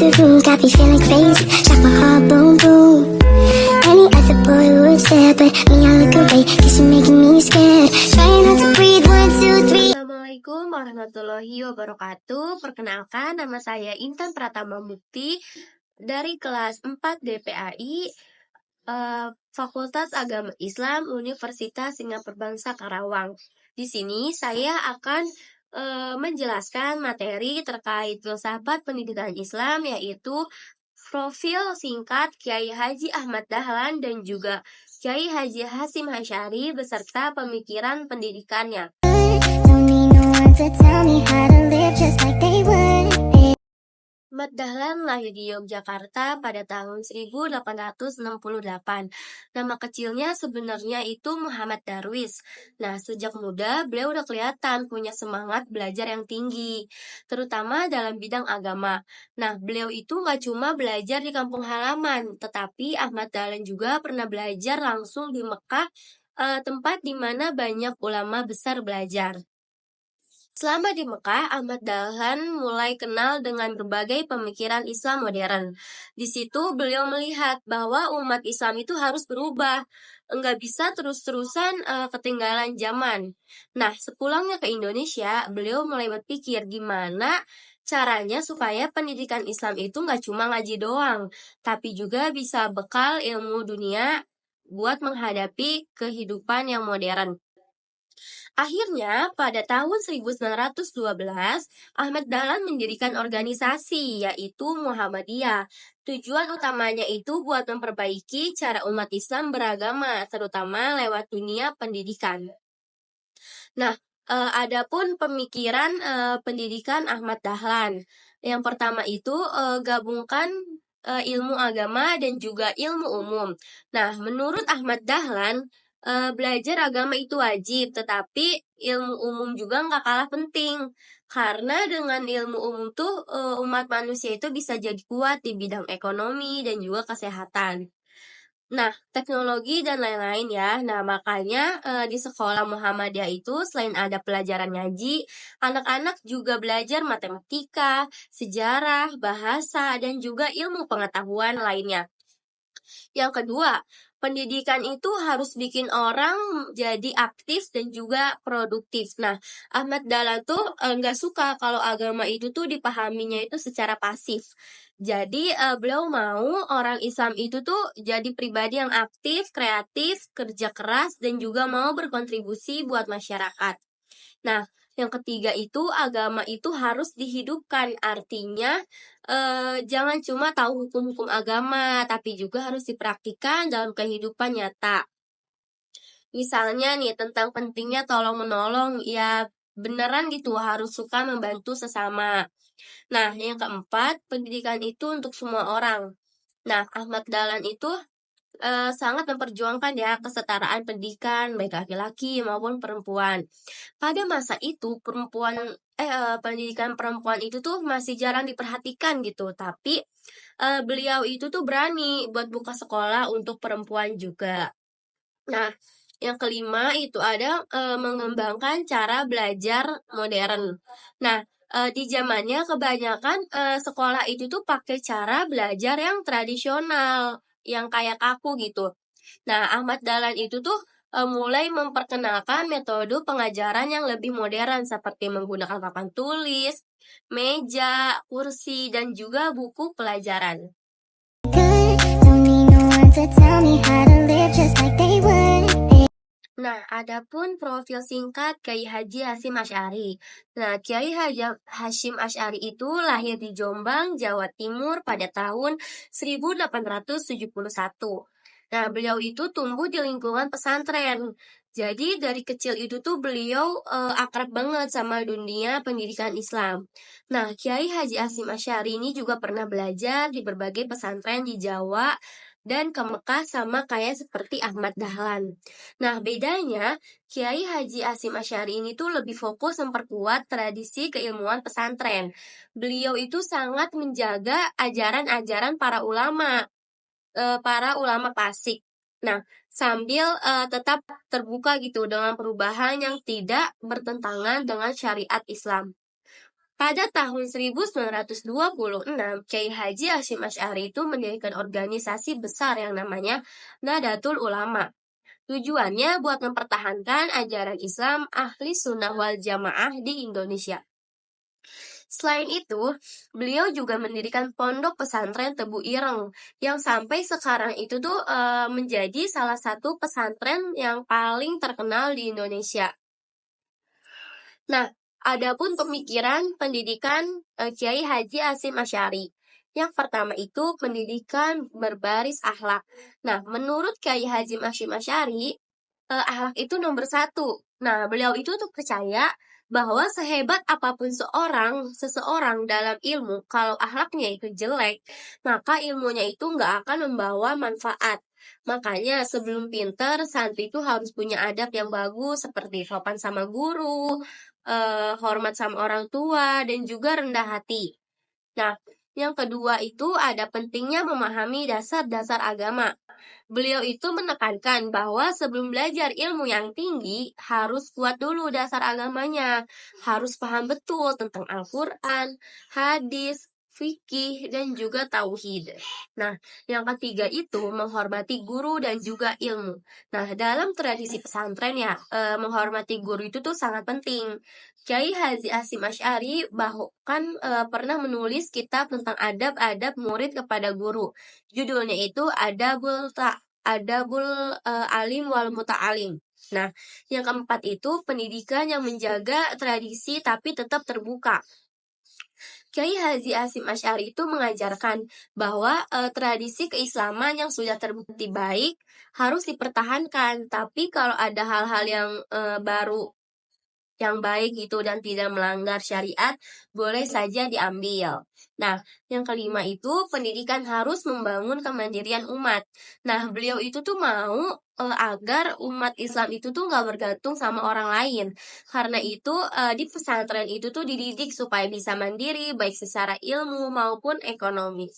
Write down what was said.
the room, got me feeling crazy. Shot my heart, boom, boom. Any other boy would stare, but me, I look away, cause you're making me scared. Trying not to breathe, 1, 2, 3. Assalamualaikum warahmatullahi wabarakatuh. Perkenalkan, nama saya Intan Pratama Mukti dari kelas 4 DPAI, Fakultas Agama Islam Universitas Singapura Bangsa Karawang. Di sini saya akan menjelaskan materi terkait filsafat pendidikan Islam, yaitu profil singkat Kiai Haji Ahmad Dahlan dan juga Kiai Haji Hasyim Asy'ari beserta pemikiran pendidikannya. Don't need no one to tell me how to live just like they would. Ahmad Dahlan lahir di Yogyakarta pada tahun 1868. Nama kecilnya sebenarnya itu Muhammad Darwis. Nah, sejak muda beliau udah kelihatan punya semangat belajar yang tinggi, terutama dalam bidang agama. Nah, beliau itu nggak cuma belajar di kampung halaman, tetapi Ahmad Dahlan juga pernah belajar langsung di Mekah, tempat di mana banyak ulama besar belajar. Selama di Mekah, Ahmad Dahlan mulai kenal dengan berbagai pemikiran Islam modern. Di situ beliau melihat bahwa umat Islam itu harus berubah, enggak bisa terus-terusan ketinggalan zaman. Nah, sepulangnya ke Indonesia, beliau mulai berpikir gimana caranya supaya pendidikan Islam itu nggak cuma ngaji doang, tapi juga bisa bekal ilmu dunia buat menghadapi kehidupan yang modern. Akhirnya, pada tahun 1912, Ahmad Dahlan mendirikan organisasi, yaitu Muhammadiyah. Tujuan utamanya itu buat memperbaiki cara umat Islam beragama, terutama lewat dunia pendidikan. Nah, adapun pemikiran pendidikan Ahmad Dahlan. Yang pertama itu gabungkan ilmu agama dan juga ilmu umum. Nah, menurut Ahmad Dahlan, belajar agama itu wajib, tetapi ilmu umum juga nggak kalah penting. Karena dengan ilmu umum tuh umat manusia itu bisa jadi kuat di bidang ekonomi dan juga kesehatan. Nah, teknologi dan lain-lain ya. Nah, makanya di sekolah Muhammadiyah itu selain ada pelajaran ngaji, anak-anak juga belajar matematika, sejarah, bahasa, dan juga ilmu pengetahuan lainnya. Yang kedua, pendidikan itu harus bikin orang jadi aktif dan juga produktif. Nah, Ahmad Dahlan tuh nggak suka kalau agama itu tuh dipahaminya itu secara pasif. Jadi beliau mau orang Islam itu tuh jadi pribadi yang aktif, kreatif, kerja keras, dan juga mau berkontribusi buat masyarakat. Nah, yang ketiga itu agama itu harus dihidupkan, artinya jangan cuma tahu hukum-hukum agama, tapi juga harus dipraktikkan dalam kehidupan nyata. Misalnya nih tentang pentingnya tolong-menolong, ya beneran gitu harus suka membantu sesama. Nah, yang keempat, pendidikan itu untuk semua orang. Nah, Ahmad Dahlan itu sangat memperjuangkan ya kesetaraan pendidikan baik laki-laki maupun perempuan. Pada masa itu pendidikan perempuan itu tuh masih jarang diperhatikan gitu, tapi beliau itu tuh berani buat buka sekolah untuk perempuan juga. Nah, yang kelima itu ada mengembangkan cara belajar modern. Nah, di zamannya kebanyakan sekolah itu tuh pakai cara belajar yang tradisional, yang kayak kaku gitu. Nah, Ahmad Dahlan itu tuh mulai memperkenalkan metode pengajaran yang lebih modern seperti menggunakan papan tulis, meja, kursi, dan juga buku pelajaran. Good, don't need no one to tell me how to live just like they would. Nah, adapun profil singkat Kiai Haji Hasyim Asy'ari. Nah, Kiai Haji Hasyim Asy'ari itu lahir di Jombang, Jawa Timur pada tahun 1871. Nah, beliau itu tumbuh di lingkungan pesantren. Jadi dari kecil itu tuh beliau akrab banget sama dunia pendidikan Islam. Nah, Kiai Haji Hasyim Asy'ari ini juga pernah belajar di berbagai pesantren di Jawa dan ke Mekah sama kayak seperti Ahmad Dahlan. Nah, bedanya Kiai Haji Hasyim Asy'ari ini tuh lebih fokus memperkuat tradisi keilmuan pesantren. Beliau itu sangat menjaga ajaran-ajaran para ulama klasik. Nah, sambil tetap terbuka gitu dengan perubahan yang tidak bertentangan dengan syariat Islam. Pada tahun 1926, Kiai Haji Hasyim Asy'ari itu mendirikan organisasi besar yang namanya Nahdlatul Ulama. Tujuannya buat mempertahankan ajaran Islam ahli sunnah wal jamaah di Indonesia. Selain itu, beliau juga mendirikan pondok pesantren Tebu Ireng yang sampai sekarang itu tuh menjadi salah satu pesantren yang paling terkenal di Indonesia. Nah, adapun pemikiran pendidikan Kiai Haji Hasyim Asy'ari. Yang pertama itu pendidikan berbaris akhlak. Nah, menurut Kiai Haji Hasyim Asy'ari, akhlak itu nomor satu. Nah, beliau itu tuh percaya bahwa sehebat apapun seseorang dalam ilmu, kalau akhlaknya itu jelek, maka ilmunya itu nggak akan membawa manfaat. Makanya sebelum pinter, santri itu harus punya adab yang bagus seperti sopan sama guru, hormat sama orang tua, dan juga rendah hati. Nah, yang kedua itu ada pentingnya memahami dasar-dasar agama. Beliau itu menekankan bahwa sebelum belajar ilmu yang tinggi, harus kuat dulu dasar agamanya. Harus paham betul tentang Al-Quran, hadis, fikih, dan juga tauhid. Nah, yang ketiga itu menghormati guru dan juga ilmu. Nah, dalam tradisi pesantren ya, menghormati guru itu tuh sangat penting. Kiai Haji Hasyim Asy'ari bahkan pernah menulis kitab tentang adab-adab murid kepada guru. Judulnya itu Adabul Alim wal Muta'alim. Nah, yang keempat itu pendidikan yang menjaga tradisi tapi tetap terbuka. Kiai Haji Hasyim Asy'ari itu mengajarkan bahwa tradisi keislaman yang sudah terbukti baik harus dipertahankan. Tapi kalau ada hal-hal yang baru yang baik gitu dan tidak melanggar syariat, boleh saja diambil. Nah, yang kelima itu pendidikan harus membangun kemandirian umat. Nah, beliau itu tuh mau agar umat Islam itu tuh nggak bergantung sama orang lain. Karena itu di pesantren itu tuh dididik supaya bisa mandiri baik secara ilmu maupun ekonomi.